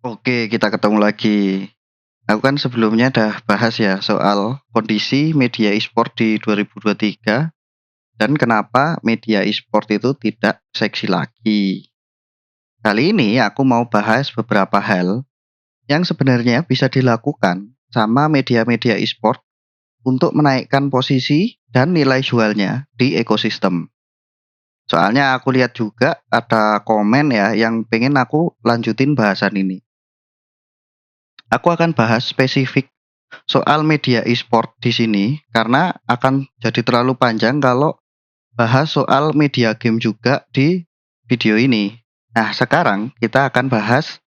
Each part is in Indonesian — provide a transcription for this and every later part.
Oke, kita ketemu lagi. Aku kan sebelumnya udah bahas ya soal kondisi media e-sport di 2023 dan kenapa media e-sport itu tidak seksi lagi. Kali ini aku mau bahas beberapa hal yang sebenarnya bisa dilakukan sama media-media e-sport untuk menaikkan posisi dan nilai jualnya di ekosistem. Soalnya aku lihat juga ada komen ya yang pengen aku lanjutin bahasan ini. Aku akan bahas spesifik soal media e-sport di sini karena akan jadi terlalu panjang kalau bahas soal media game juga di video ini. Nah, sekarang kita akan bahas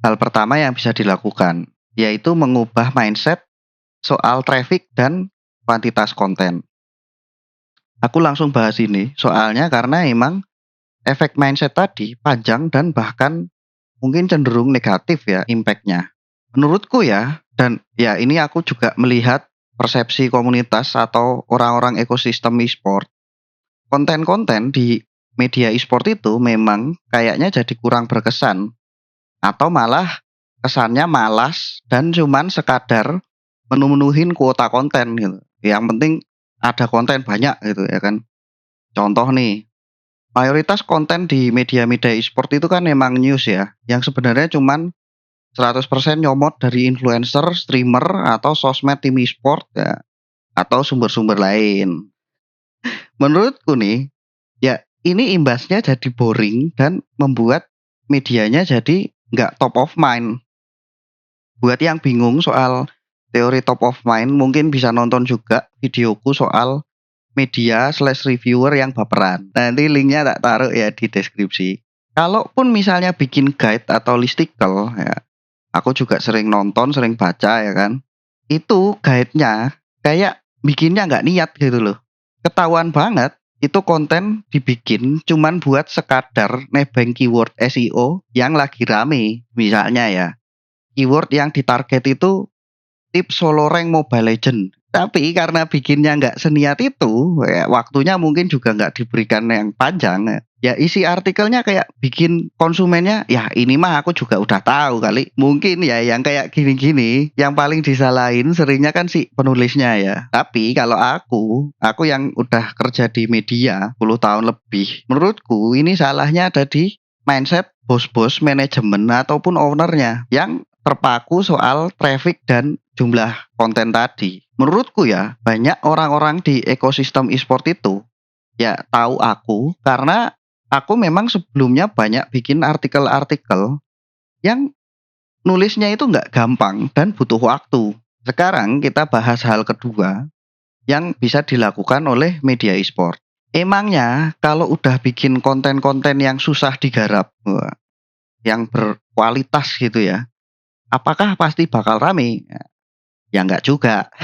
hal pertama yang bisa dilakukan, yaitu mengubah mindset soal traffic dan kuantitas konten. Aku langsung bahas ini soalnya karena emang efek mindset tadi panjang dan bahkan mungkin cenderung negatif ya impact-nya. Menurutku ya, dan ya ini aku juga melihat persepsi komunitas atau orang-orang ekosistem e-sport, konten-konten di media e-sport itu memang kayaknya jadi kurang berkesan atau malah kesannya malas dan cuman sekadar menuhin kuota konten gitu. Yang penting ada konten banyak gitu ya kan. Contoh nih, mayoritas konten di media-media e-sport itu kan memang news ya, yang sebenarnya cuman 100% nyomot dari influencer, streamer, atau sosmed tim e-sport ya, atau sumber-sumber lain. Menurutku nih, ya ini imbasnya jadi boring dan membuat medianya jadi nggak top of mind. Buat yang bingung soal teori top of mind, mungkin bisa nonton juga videoku soal media slash reviewer yang baperan. Nanti linknya tak taruh ya di deskripsi. Kalaupun misalnya bikin guide atau listicle ya, aku juga sering nonton, sering baca ya kan. Itu guide-nya kayak bikinnya nggak niat gitu loh. Ketahuan banget itu konten dibikin cuman buat sekadar nebeng keyword SEO yang lagi rame. Misalnya ya, keyword yang ditarget itu tips solo rank Mobile Legend. Tapi karena bikinnya nggak seniat itu, ya waktunya mungkin juga nggak diberikan yang panjang. Ya isi artikelnya kayak bikin konsumennya, ya ini mah aku juga udah tahu kali. Mungkin ya yang kayak gini-gini, yang paling disalahin seringnya kan si penulisnya ya. Tapi kalau aku yang udah kerja di media 10 tahun lebih, menurutku ini salahnya ada di mindset bos-bos manajemen ataupun ownernya yang terpaku soal traffic dan jumlah konten tadi. Menurutku ya, banyak orang-orang di ekosistem e-sport itu ya tahu aku karena aku memang sebelumnya banyak bikin artikel-artikel yang nulisnya itu nggak gampang dan butuh waktu. Sekarang kita bahas hal kedua yang bisa dilakukan oleh media e-sport. Emangnya kalau udah bikin konten-konten yang susah digarap, yang berkualitas gitu ya, apakah pasti bakal rame? Ya nggak juga.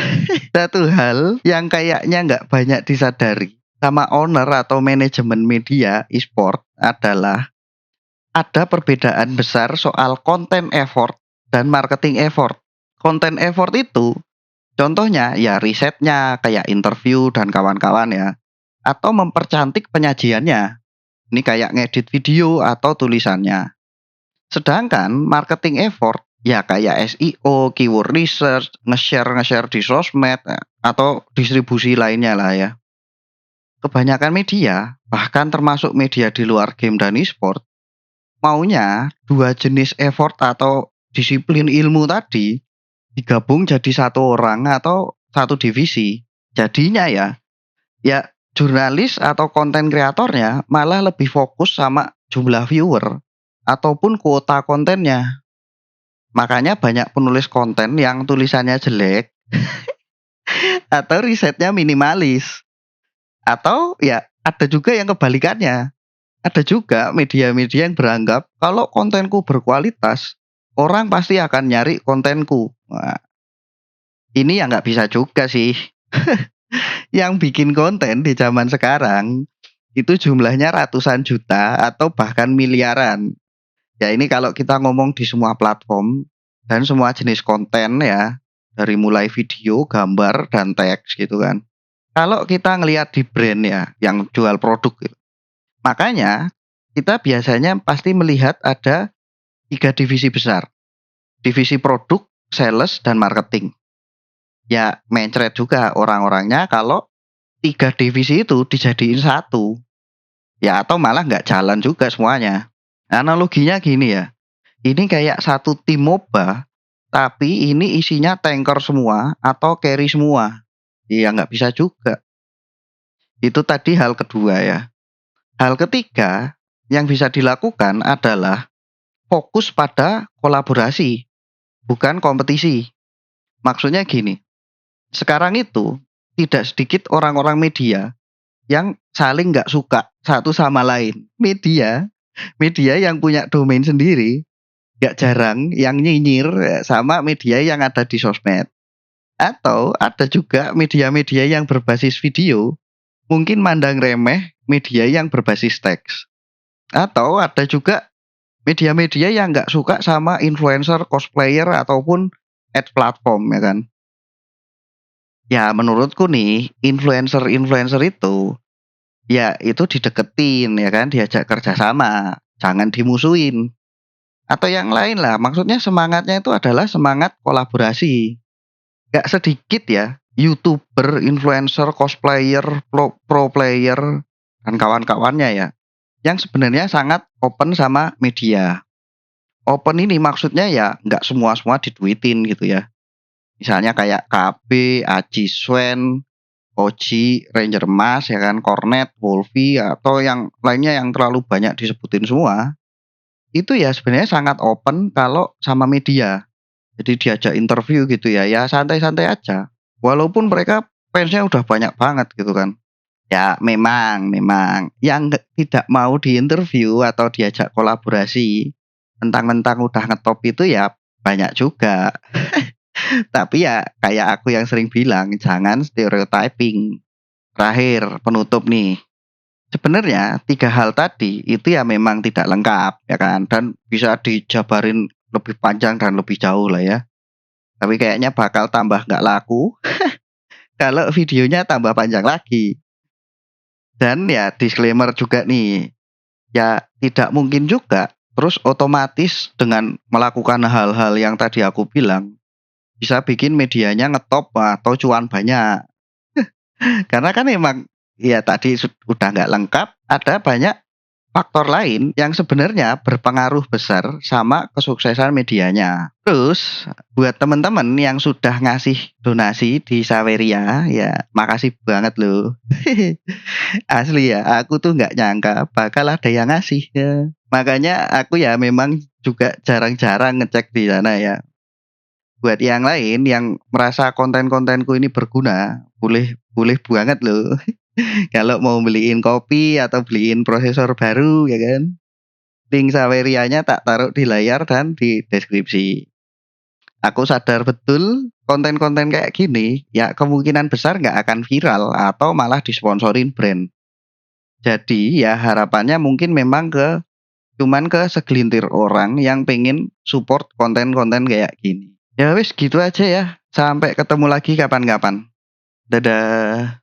Satu hal yang kayaknya nggak banyak disadari sama owner atau manajemen media e-sport adalah ada perbedaan besar soal konten effort dan marketing effort. Konten effort itu contohnya ya risetnya kayak interview dan kawan-kawan ya. Atau mempercantik penyajiannya. Ini kayak ngedit video atau tulisannya. Sedangkan marketing effort ya kayak SEO, keyword research, nge-share di sosmed atau distribusi lainnya lah ya. Kebanyakan media, bahkan termasuk media di luar game dan e-sport, maunya dua jenis effort atau disiplin ilmu tadi digabung jadi satu orang atau satu divisi. Jadinya ya jurnalis atau konten kreatornya malah lebih fokus sama jumlah viewer ataupun kuota kontennya. Makanya banyak penulis konten yang tulisannya jelek atau risetnya minimalis. Atau ya ada juga yang kebalikannya. Ada juga media-media yang beranggap kalau kontenku berkualitas, orang pasti akan nyari kontenku. Wah, ini ya nggak bisa juga sih. Yang bikin konten di zaman sekarang itu jumlahnya ratusan juta atau bahkan miliaran. Ya ini kalau kita ngomong di semua platform dan semua jenis konten ya, dari mulai video, gambar, dan teks gitu kan. Kalau kita ngelihat di brand ya, yang jual produk gitu. Makanya kita biasanya pasti melihat ada 3 divisi besar. divisi produk, sales, dan marketing. Ya mencret juga orang-orangnya kalau 3 divisi itu dijadiin satu. Ya atau malah nggak jalan juga semuanya. Analoginya gini ya, ini kayak satu tim MOBA, tapi ini isinya tanker semua atau carry semua. Ya nggak bisa juga. Itu tadi hal kedua ya. Hal ketiga yang bisa dilakukan adalah fokus pada kolaborasi, bukan kompetisi. Maksudnya gini, sekarang itu tidak sedikit orang-orang media yang saling nggak suka satu sama lain. Media yang punya domain sendiri, nggak jarang yang nyinyir sama media yang ada di sosmed. Atau ada juga media-media yang berbasis video, mungkin mandang remeh media yang berbasis teks. Atau ada juga media-media yang nggak suka sama influencer, cosplayer, ataupun ad platform ya kan. Ya menurutku nih, influencer-influencer itu, ya itu dideketin ya kan, diajak kerjasama, jangan dimusuhin. Atau yang lain lah, maksudnya semangatnya itu adalah semangat kolaborasi. Gak sedikit ya, YouTuber, influencer, cosplayer, pro player, dan kawan-kawannya ya, yang sebenarnya sangat open sama media. Open ini maksudnya ya nggak semua-semua diduitin gitu ya. Misalnya kayak KB, Aji Swen, Oji, Ranger Mas ya kan, Cornet, Wolfie atau yang lainnya yang terlalu banyak disebutin semua. Itu ya sebenarnya sangat open kalau sama media. Jadi diajak interview gitu ya, ya santai-santai aja. Walaupun mereka fansnya udah banyak banget gitu kan. Ya memang yang tidak mau diinterview atau diajak kolaborasi mentang-mentang udah ngetop itu ya banyak juga. Tapi ya kayak aku yang sering bilang, jangan stereotyping. Terakhir, penutup nih. Sebenarnya 3 hal tadi itu ya memang tidak lengkap ya kan, dan bisa dijabarin lebih panjang dan lebih jauh lah ya. Tapi kayaknya bakal tambah nggak laku kalau videonya tambah panjang lagi. Dan ya disclaimer juga nih, ya tidak mungkin juga terus otomatis dengan melakukan hal-hal yang tadi aku bilang bisa bikin medianya ngetop atau cuan banyak. Karena kan emang ya tadi udah nggak lengkap, ada banyak faktor lain yang sebenarnya berpengaruh besar sama kesuksesan medianya. Terus buat teman-teman yang sudah ngasih donasi di Saweria, ya makasih banget loh. Asli ya, aku tuh nggak nyangka bakal ada yang ngasih ya. Makanya aku ya memang juga jarang-jarang ngecek di sana ya. Buat yang lain yang merasa konten-kontenku ini berguna, boleh boleh banget loh. Kalau mau beliin kopi atau beliin prosesor baru ya kan. Link Sawerianya tak taruh di layar dan di deskripsi. Aku sadar betul konten-konten kayak gini ya kemungkinan besar nggak akan viral atau malah disponsorin brand. Jadi ya harapannya mungkin memang cuman ke segelintir orang yang pengen support konten-konten kayak gini. Ya wis gitu aja ya. Sampai ketemu lagi kapan-kapan. Dadah.